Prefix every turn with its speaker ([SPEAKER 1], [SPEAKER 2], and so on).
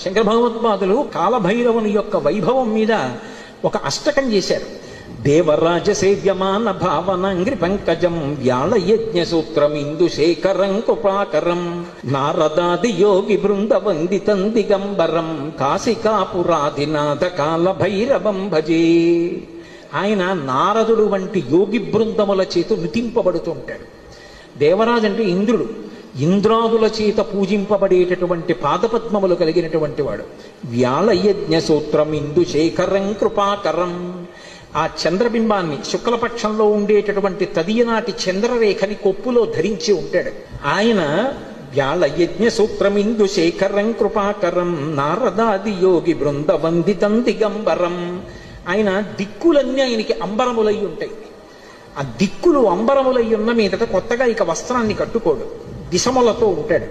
[SPEAKER 1] శంకర భగవత్పాదులు కాలభైరవుని యొక్క వైభవం మీద ఒక అష్టకం చేశారు. దేవరాజ సేవ్యమాన భావనంగ్రి పంకజం వ్యాళయజ్ఞ సూత్రం ఇందు శేఖరం కృపాకరం నారదాది యోగి బృంద వందితం దిగంబరం కాశికాపురాధినాథ కాల భైరవం భజే. ఆయన నారదుడు వంటి యోగి బృందముల చేత నుతింపబడుతుంటాడు. దేవరాజు అంటే ఇంద్రుడు, ఇంద్రాదుల చేత పూజింపబడేటటువంటి పాదపద్మములు కలిగినటువంటి వాడు. వ్యాళయజ్ఞ సూత్రం ఇందు శేఖరం కృపాకరం. ఆ చంద్రబింబాన్ని శుక్లపక్షంలో ఉండేటటువంటి తదియనాటి చంద్రరేఖని కొప్పులో ధరించి ఉంటాడు ఆయన. వ్యాళయజ్ఞ సూత్రం ఇందు శేఖరం కృపాకరం నారదాది యోగి బృంద వందితం దిగంబరం. ఆయన దిక్కులన్నీ ఆయనకి అంబరములై ఉంటాయి. ఆ దిక్కులు అంబరములై ఉన్న మీదట కొత్తగా ఇక వస్త్రాన్ని కట్టుకోడు, దిశములతో ఉంటాడు.